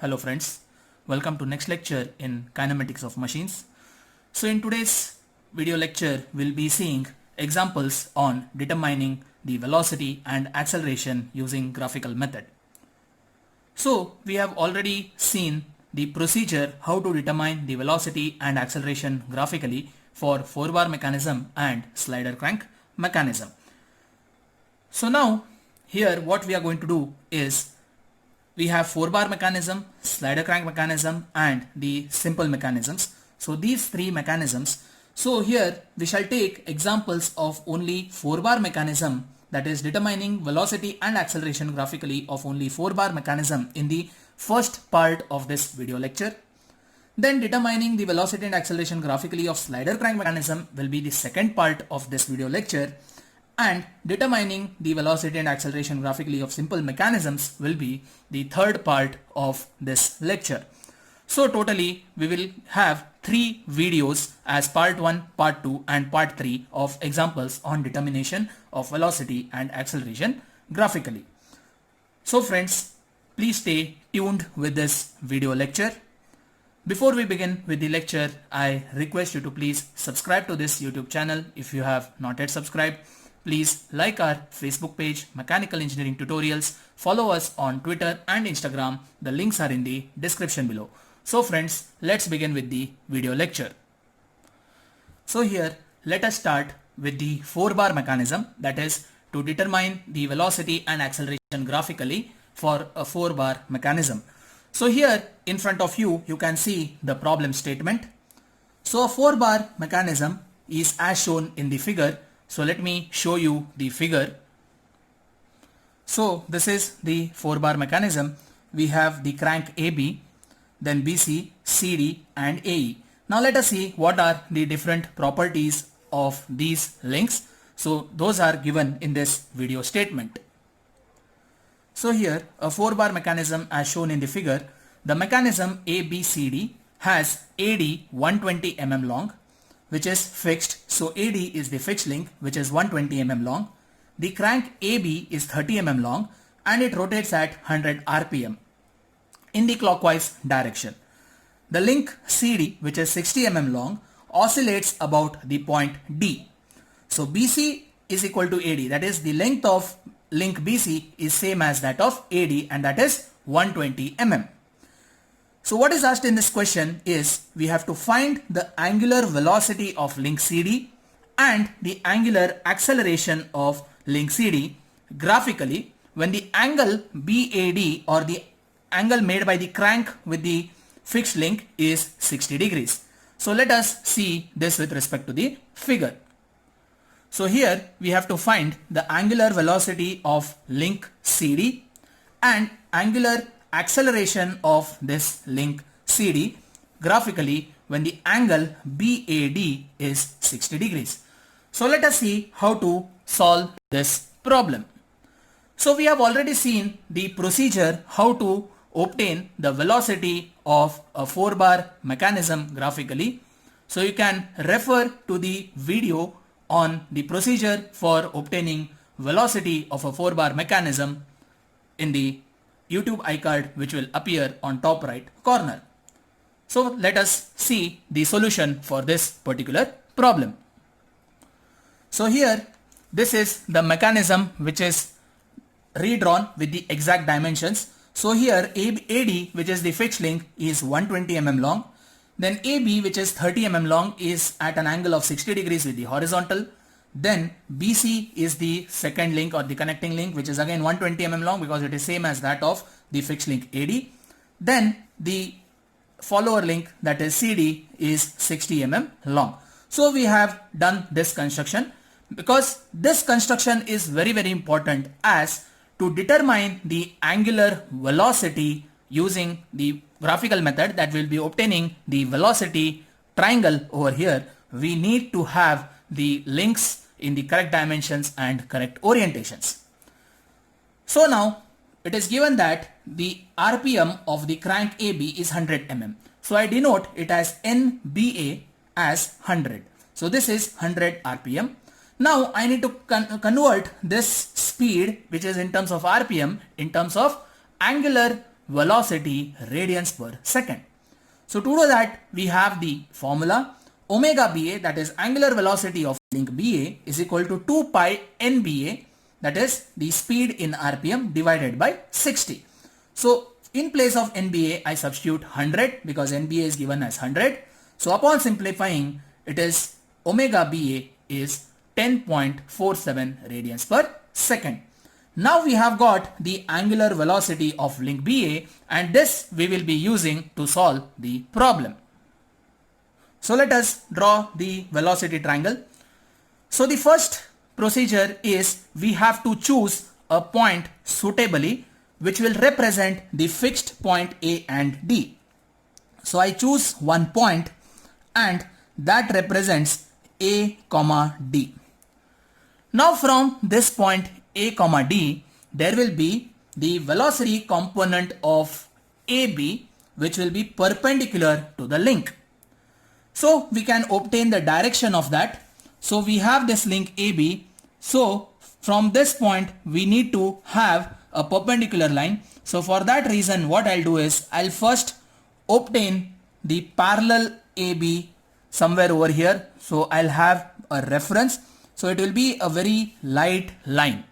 Hello friends, welcome to next lecture in kinematics of machines. So in today's video lecture we'll be seeing examples on determining the velocity and acceleration using graphical method. So we have already seen the procedure how to determine the velocity and acceleration graphically for 4-bar mechanism and slider crank mechanism. So now here what we are going to do is we have 4-bar mechanism, slider crank mechanism and the simple mechanisms. So these three mechanisms. So here we shall take examples of only 4-bar mechanism, that is determining velocity and acceleration graphically of only 4-bar mechanism in the first part of this video lecture. Then determining the velocity and acceleration graphically of slider crank mechanism will be the second part of this video lecture. And determining the velocity and acceleration graphically of simple mechanisms will be the third part of this lecture. So totally we will have 3 videos as part 1, part 2 and part 3 of examples on determination of velocity and acceleration graphically. So friends, please stay tuned with this video lecture. Before we begin with the lecture, I request you to please subscribe to this YouTube channel if you have not yet subscribed. Please like our Facebook page, Mechanical Engineering Tutorials. Follow us on Twitter and Instagram. The links are in the description below. So friends, let's begin with the video lecture. So here, let us start with the 4-bar mechanism, that is to determine the velocity and acceleration graphically for a 4-bar mechanism. So here in front of you, you can see the problem statement. So a 4-bar mechanism is as shown in the figure. So let me show you the figure. So this is the 4-bar mechanism. We have the crank AB, then BC, CD and AE. Now let us see what are the different properties of these links. So those are given in this video statement. So here a 4-bar mechanism as shown in the figure. The mechanism ABCD has AD 120 mm long, which is fixed. So AD is the fixed link, which is 120 mm long. The crank AB is 30 mm long and it rotates at 100 rpm in the clockwise direction. The link CD, which is 60 mm long, oscillates about the point D. So BC is equal to AD, that is the length of link BC is same as that of AD, and that is 120 mm. So what is asked in this question is we have to find the angular velocity of link CD and the angular acceleration of link CD graphically when the angle BAD or the angle made by the crank with the fixed link is 60 degrees. So let us see this with respect to the figure. So here we have to find the angular velocity of link CD and angular acceleration of this link CD graphically when the angle BAD is 60 degrees. So let us see how to solve this problem. So we have already seen the procedure how to obtain the velocity of a 4-bar mechanism graphically. So you can refer to the video on the procedure for obtaining velocity of a 4-bar mechanism in the YouTube iCard, which will appear on top right corner. So let us see the solution for this particular problem. So here this is the mechanism which is redrawn with the exact dimensions. So here AD, which is the fixed link, is 120 mm long. Then AB, which is 30 mm long, is at an angle of 60 degrees with the horizontal. Then BC is the second link or the connecting link, which is again 120 mm long because it is same as that of the fixed link AD. Then the follower link, that is CD, is 60 mm long. So we have done this construction because this construction is very important as to determine the angular velocity using the graphical method that will be obtaining the velocity triangle over here. We need to have the links in the correct dimensions and correct orientations. So now it is given that the RPM of the crank AB is 100 mm. So I denote it as NBA as 100. So this is 100 RPM. Now I need to convert this speed, which is in terms of RPM, in terms of angular velocity radians per second. So to do that, we have the formula omega BA, that is angular velocity of link BA, is equal to 2 pi NBA, that is the speed in RPM, divided by 60. So in place of NBA, I substitute 100 because NBA is given as 100. So upon simplifying, it is omega BA is 10.47 radians per second. Now we have got the angular velocity of link BA, and this we will be using to solve the problem. So let us draw the velocity triangle. So the first procedure is we have to choose a point suitably which will represent the fixed point A and D. So I choose one point and that represents A, D. Now from this point A, D, there will be the velocity component of AB which will be perpendicular to the link. So we can obtain the direction of that. So we have this link AB. So from this point we need to have a perpendicular line. So for that reason what I'll do is I'll first obtain the parallel AB somewhere over here. So I'll have a reference. So it will be a very light line.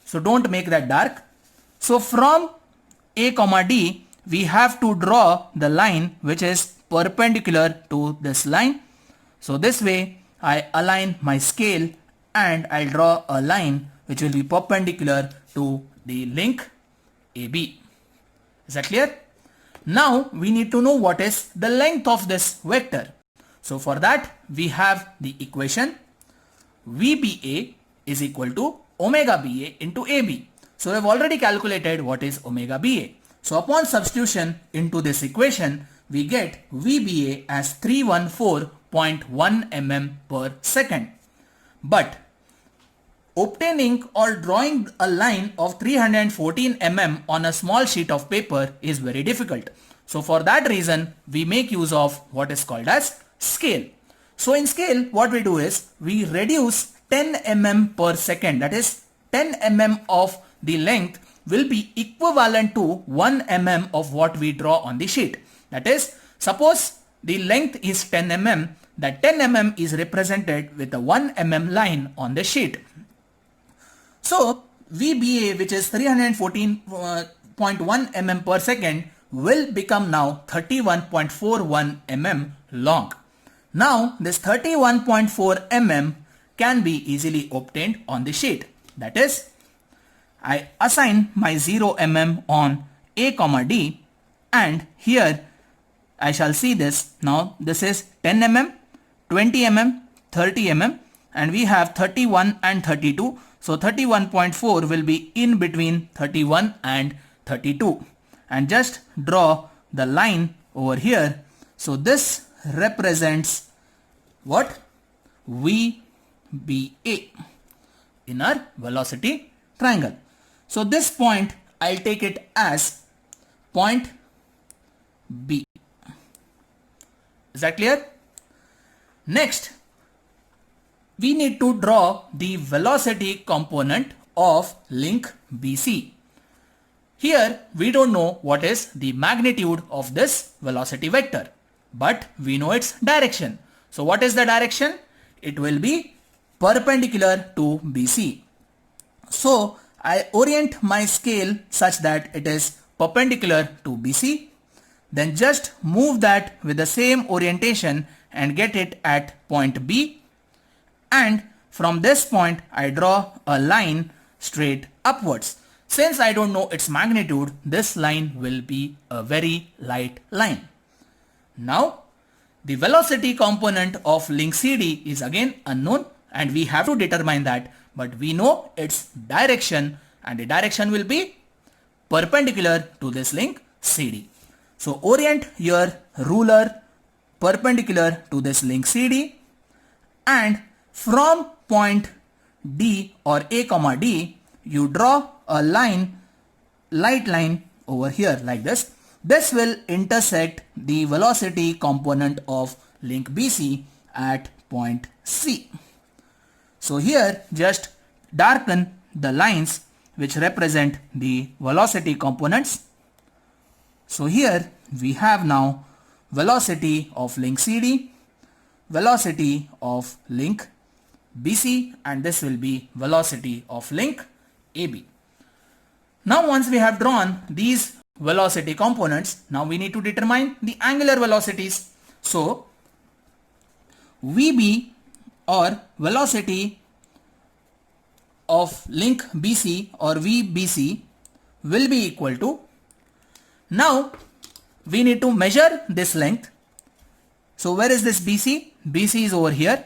So don't make that dark. So from A, D, we have to draw the line which is perpendicular to this line. So this way I align my scale and I'll draw a line which will be perpendicular to the link AB. Is that clear? Now we need to know what is the length of this vector. So for that we have the equation VBA is equal to omega BA into AB. So we have already calculated what is omega BA. So upon substitution into this equation, we get VBA as 314.1 mm per second. But obtaining or drawing a line of 314 mm on a small sheet of paper is very difficult. So for that reason, we make use of what is called as scale. So in scale, what we do is we reduce 10 mm per second, that is 10 mm of the length will be equivalent to 1 mm of what we draw on the sheet. That is, suppose the length is 10 mm, that 10 mm is represented with a 1 mm line on the sheet. So VBA, which is 314.1 mm per second, will become now 31.41 mm long. Now this 31.4 mm can be easily obtained on the sheet. That is, I assign my 0 mm on A, D, and here I shall see this. Now this is 10 mm, 20 mm, 30 mm, and we have 31 and 32. So 31.4 will be in between 31 and 32. And just draw the line over here. So this represents what? VBA in our velocity triangle. So this point I'll take it as point B. Is that clear? Next, we need to draw the velocity component of link BC. Here we don't know what is the magnitude of this velocity vector, but we know its direction. So what is the direction? It will be perpendicular to BC. So I orient my scale such that it is perpendicular to BC. Then just move that with the same orientation and get it at point B. And from this point I draw a line straight upwards. Since I don't know its magnitude, this line will be a very light line. Now the velocity component of link CD is again unknown and we have to determine that, but we know its direction and the direction will be perpendicular to this link CD. So orient your ruler perpendicular to this link CD, and from point D or A, D, you draw a line, light line over here like this. This will intersect the velocity component of link BC at point C. So here just darken the lines which represent the velocity components. So here we have now velocity of link CD, velocity of link BC, and this will be velocity of link AB. Now once we have drawn these velocity components, now we need to determine the angular velocities. So VB, or velocity of link BC or VBC, will be equal to, now we need to measure this length. So where is this BC? BC is over here.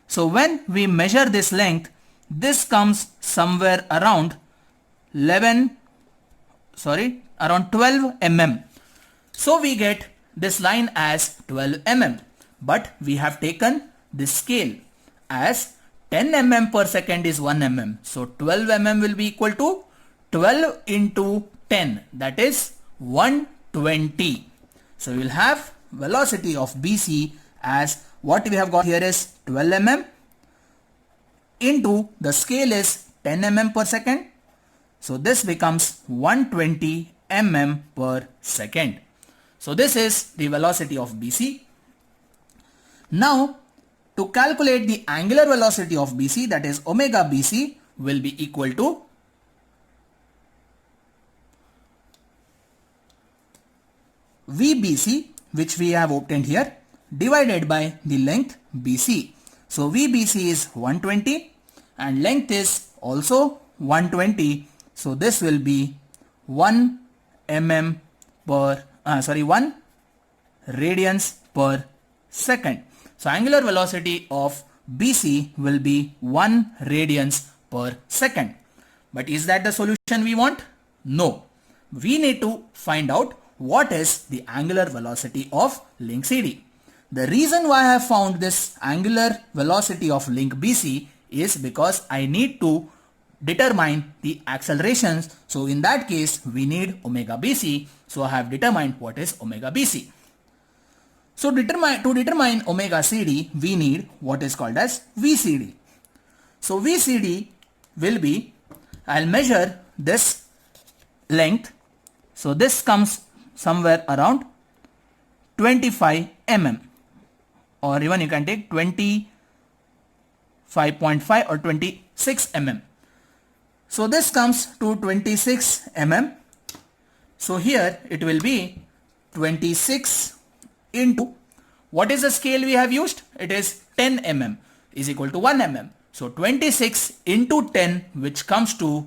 So when we measure this length, this comes somewhere around 12 mm. So we get this line as 12 mm, but we have taken this scale as 10 mm per second is 1 mm. So 12 mm will be equal to 12 into 10, that is 120. So we will have velocity of BC as what we have got here is 12 mm into the scale is 10 mm per second. So this becomes 120 mm per second. So this is the velocity of BC. Now to calculate the angular velocity of BC, that is omega BC, will be equal to VBC, which we have obtained here, divided by the length BC. So VBC is 120 and length is also 120. So this will be 1 radians per second. So angular velocity of BC will be 1 radians per second. But is that the solution we want? No. We need to find out what is the angular velocity of link CD. The reason why I have found this angular velocity of link BC is because I need to determine the accelerations. So in that case, we need omega BC. So I have determined what is omega BC. So to determine omega CD, we need what is called as VCD. So VCD will be, I'll measure this length. So this comes somewhere around 25 mm, or even you can take 25.5 or 26 mm. So this comes to 26 mm. So here it will be 26 into, what is the scale we have used? It is 10 mm is equal to 1 mm. So 26 into 10, which comes to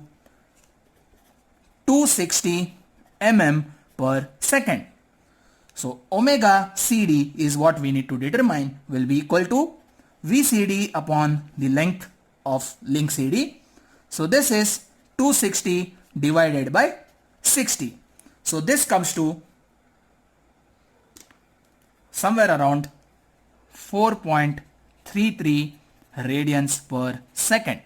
260 mm per second. So omega CD is what we need to determine, will be equal to VCD upon the length of link CD. So this is 260 divided by 60. So this comes to somewhere around 4.33 radians per second.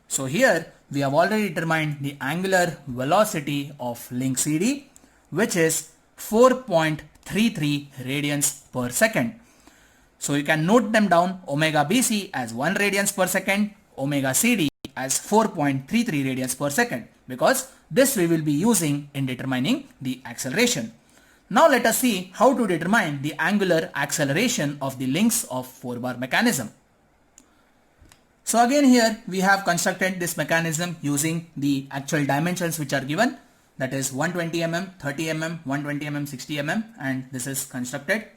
So here we have already determined the angular velocity of link CD, which is 4.33 radians per second. So you can note them down, omega BC as 1 radians per second, omega CD as 4.33 radians per second, because this we will be using in determining the acceleration. Now let us see how to determine the angular acceleration of the links of 4-bar mechanism. So again here we have constructed this mechanism using the actual dimensions which are given, that is 120 mm, 30 mm, 120 mm, 60 mm, and this is constructed.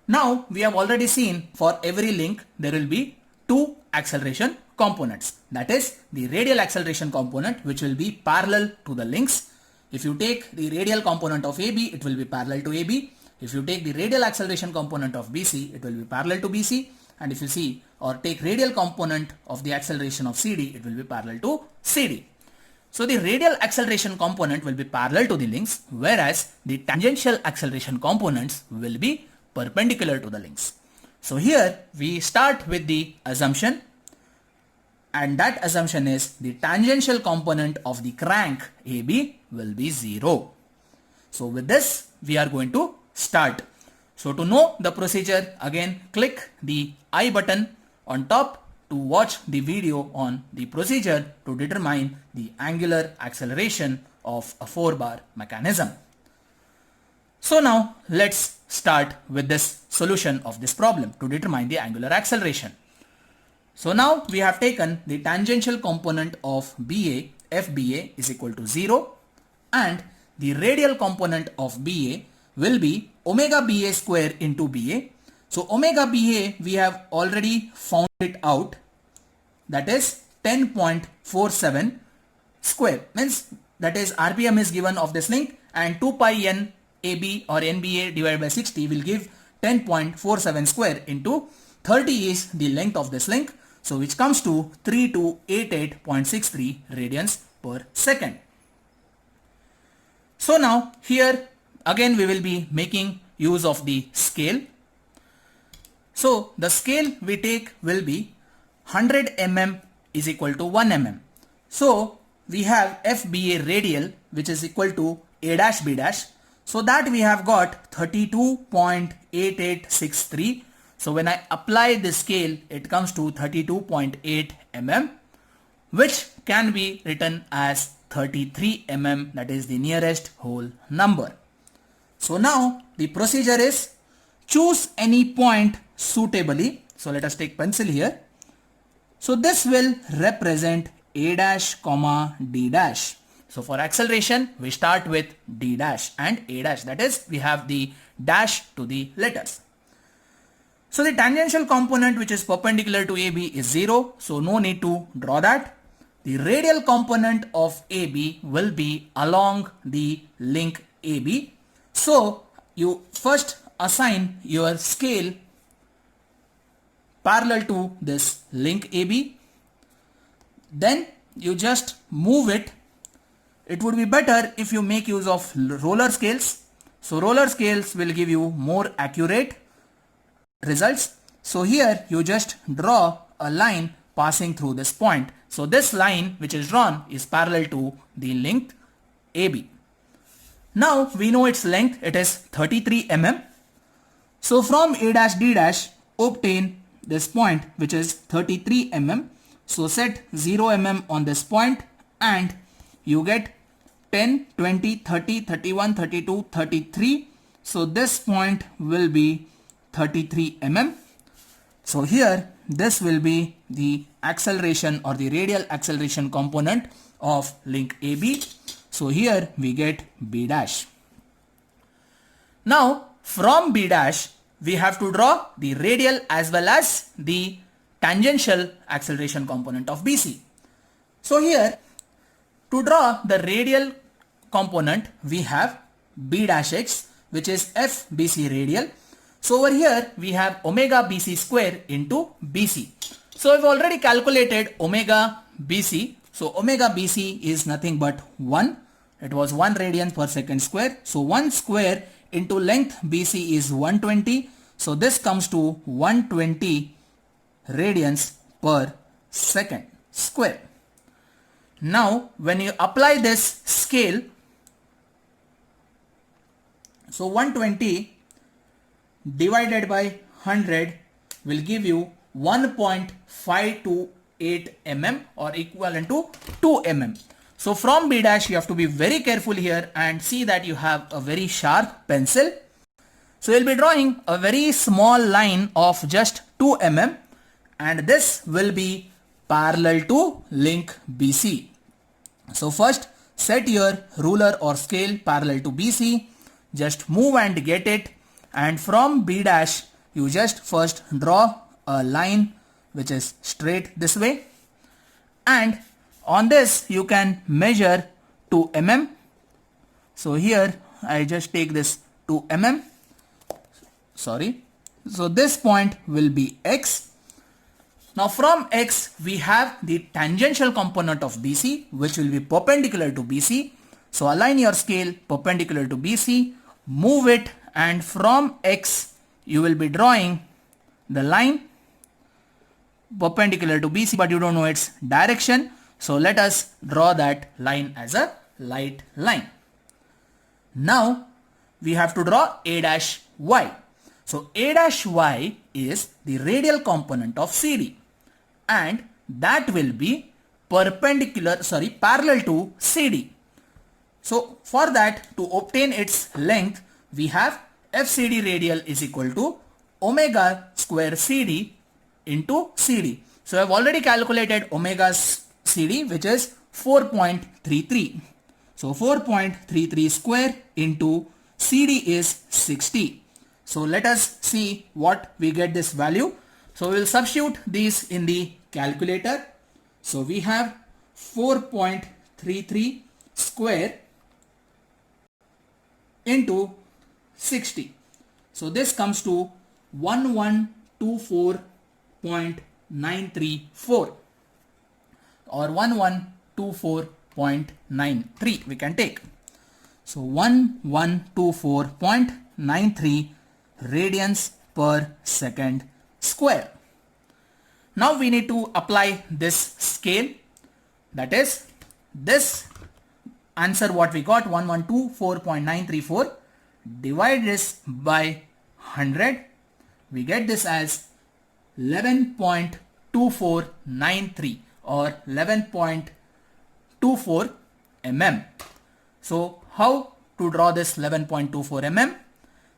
Now we have already seen for every link there will be two acceleration components, that is the radial acceleration component which will be parallel to the links. If you take the radial component of AB, it will be parallel to AB. If you take the radial acceleration component of BC, it will be parallel to BC. And if you see or take radial component of the acceleration of CD, it will be parallel to CD. So the radial acceleration component will be parallel to the links, whereas the tangential acceleration components will be perpendicular to the links. So here we start with the assumption, and that assumption is the tangential component of the crank AB will be 0. So with this we are going to start. So to know the procedure, again click the I button on top to watch the video on the procedure to determine the angular acceleration of a 4-bar mechanism. So now let's start with this solution of this problem to determine the angular acceleration. So now we have taken the tangential component of BA, FBA is equal to 0, and the radial component of BA will be omega BA square into BA. So omega BA we have already found it out, that is 10.47 square, means that is RPM is given of this link, and 2 pi n AB or NBA divided by 60 will give 10.47 square into 30 is the length of this link, so which comes to 3288.63 radians per second. So now here again we will be making use of the scale. So the scale we take will be 100 mm is equal to 1 mm. So we have FBA radial which is equal to A dash B dash. So that we have got 32.8863. So when I apply the scale, it comes to 32.8 mm, which can be written as 33 mm, that is the nearest whole number. So now the procedure is choose any point suitably. So let us take pencil here. So this will represent A dash comma D dash. So for acceleration, we start with D dash and A dash, that is we have the dash to the letters. So the tangential component which is perpendicular to AB is 0, so no need to draw that. The radial component of AB will be along the link AB. So you first assign your scale parallel to this link AB. Then you just move it. It would be better if you make use of roller scales. So roller scales will give you more accurate results. So here you just draw a line passing through this point. So this line which is drawn is parallel to the length AB. Now we know its length, it is 33 mm. So from A dash D dash obtain this point which is 33 mm. So set 0 mm on this point and you get 10, 20, 30, 31, 32, 33. So this point will be 33 mm. So here this will be the acceleration or the radial acceleration component of link AB. So here we get B dash. Now from B dash we have to draw the radial as well as the tangential acceleration component of BC. So here to draw the radial component we have B dash x which is FBC radial. So over here we have omega BC square into BC. So we've already calculated omega BC. So omega BC is nothing but 1. It was 1 radian per second square. So 1 square into length BC is 120. So this comes to 120 radians per second square. Now when you apply this scale, so 120 divided by 100 will give you 1.528 mm or equivalent to 2 mm. So from B dash you have to be very careful here and see that you have a very sharp pencil. So you'll be drawing a very small line of just 2 mm and this will be parallel to link BC. So first set your ruler or scale parallel to BC, just move and get it, and from B dash you just first draw a line which is straight this way, and on this you can measure 2 mm. So here I just take this 2 mm. Sorry. So this point will be X. Now from X we have the tangential component of BC which will be perpendicular to BC. So align your scale perpendicular to BC, move it, and from X you will be drawing the line perpendicular to BC, but you don't know its direction. So let us draw that line as a light line. Now we have to draw A dash Y. So A dash Y is the radial component of CD and that will be parallel to CD. So for that, to obtain its length, we have FCD radial is equal to omega square CD into CD. So I've already calculated omega CD, which is 4.33. So 4.33 square into CD is 60. So let us see what we get this value. So we'll substitute these in the calculator. So we have 4.33 square into 60. So this comes to 1124.934 or 1124.93 we can take. So 1124.93 radians per second square. Now we need to apply this scale, that is this answer what we got 1124.934, divide this by 100, we get this as 11.2493 or 11.24 mm. So how to draw this 11.24 mm?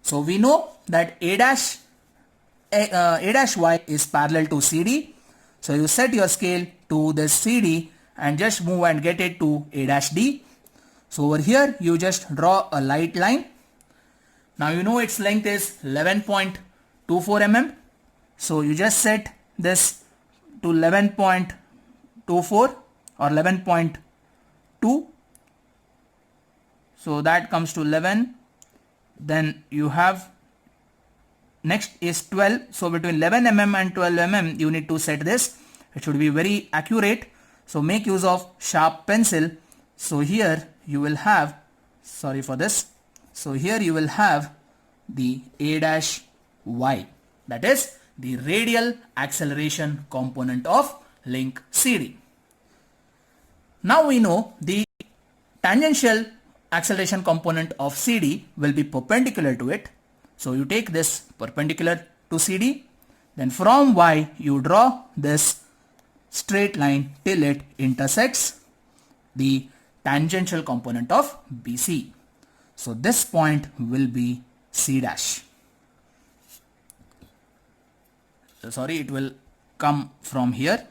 So we know that A dash Y is parallel to CD. So you set your scale to this CD and just move and get it to A dash D. So over here you just draw a light line. Now you know its length is 11.24 mm. So you just set this to 11.24 or 11.2. So that comes to 11. Then you have next is 12. So between 11 mm and 12 mm you need to set this. It should be very accurate. So make use of sharp pencil. So here you will have, sorry for this. So here you will have the A dash Y, that is the radial acceleration component of link CD. Now we know the tangential acceleration component of CD will be perpendicular to it. So you take this perpendicular to CD, then from Y you draw this straight line till it intersects the tangential component of BC. So this point will be C dash. Sorry, it will come from here.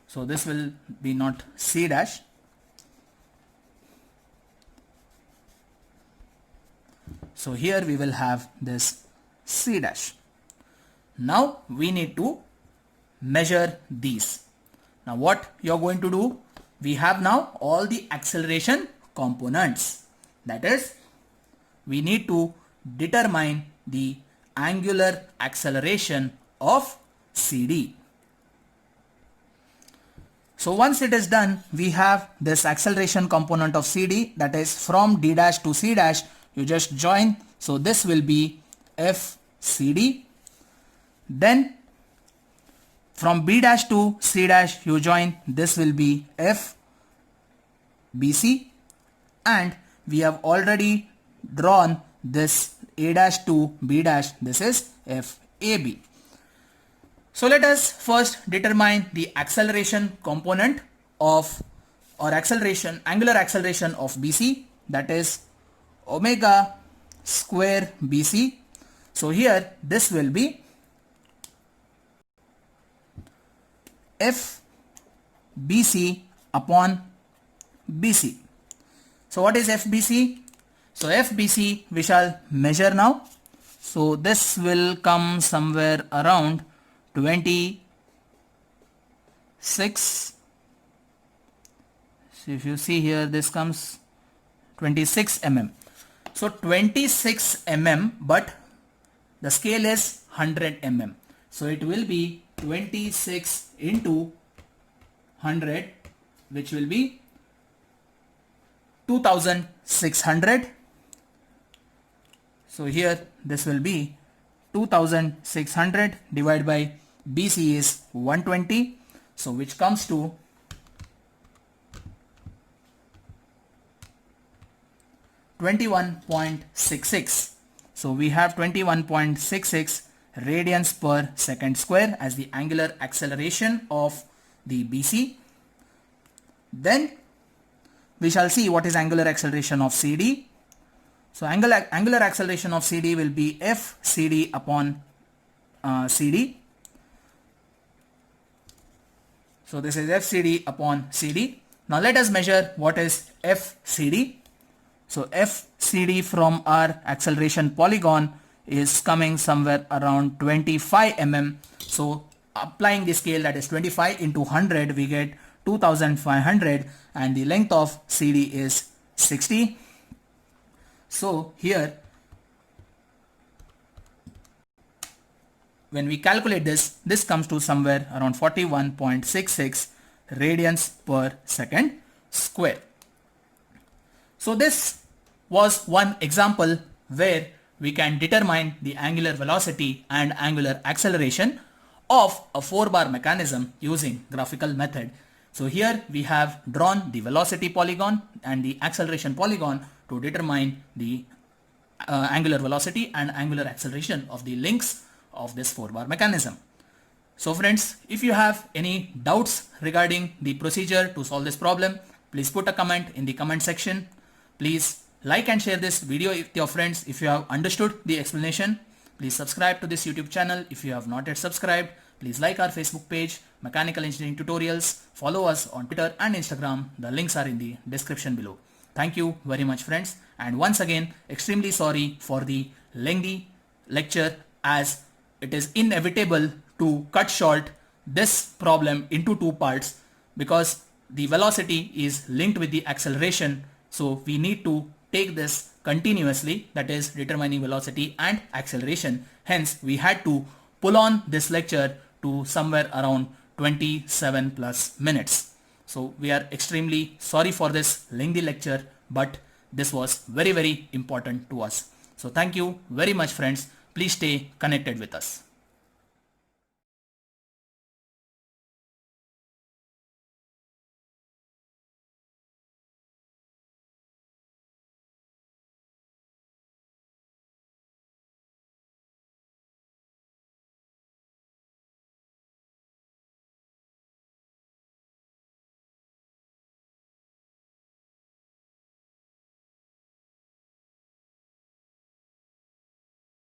So this will be not C dash. So here we will have this C dash. Now we need to measure these. Now what you're going to do? We have now all the acceleration components. That is, we need to determine the angular acceleration of CD. So once it is done, we have this acceleration component of CD, that is from D dash to C dash, you just join. So this will be FCD. Then from B dash to C dash you join, this will be FBC. And we have already drawn this A dash to B dash, this is FAB. So let us first determine the acceleration component of, or angular acceleration of BC, that is omega square BC. So here this will be FBC upon BC. So what is FBC? So FBC we shall measure now. So this will come somewhere around 26. So if you see here, this comes 26 mm. So 26 mm, but the scale is 100 mm. So it will be 26 into 100, which will be 2600. So here this will be 2600 divided by BC is 120. So which comes to 21.66. So we have 21.66 radians per second square as the angular acceleration of the BC. Then we shall see what is angular acceleration of CD. So angular acceleration of CD will be F CD upon CD. So this is FCD upon CD. Now let us measure what is FCD. So FCD from our acceleration polygon is coming somewhere around 25 mm. So applying the scale, that is 25 into 100, we get 2500, and the length of CD is 60. So here, when we calculate this comes to somewhere around 41.66 radians per second square. So this was one example where we can determine the angular velocity and angular acceleration of a 4-bar mechanism using graphical method. So here we have drawn the velocity polygon and the acceleration polygon to determine the angular velocity and angular acceleration of the links of this 4-bar mechanism. So friends, if you have any doubts regarding the procedure to solve this problem, please put a comment in the comment section. Please like and share this video with your friends if you have understood the explanation. Please subscribe to this YouTube channel if you have not yet subscribed. Please like our Facebook page, Mechanical Engineering Tutorials. Follow us on Twitter and Instagram. The links are in the description below. Thank you very much, friends. And once again, extremely sorry for the lengthy lecture, as it is inevitable to cut short this problem into two parts because the velocity is linked with the acceleration. So we need to take this continuously, that is determining velocity and acceleration. Hence we had to pull on this lecture to somewhere around 27 plus minutes. So we are extremely sorry for this lengthy lecture, but this was very important to us. So thank you very much, friends. Please stay connected with us.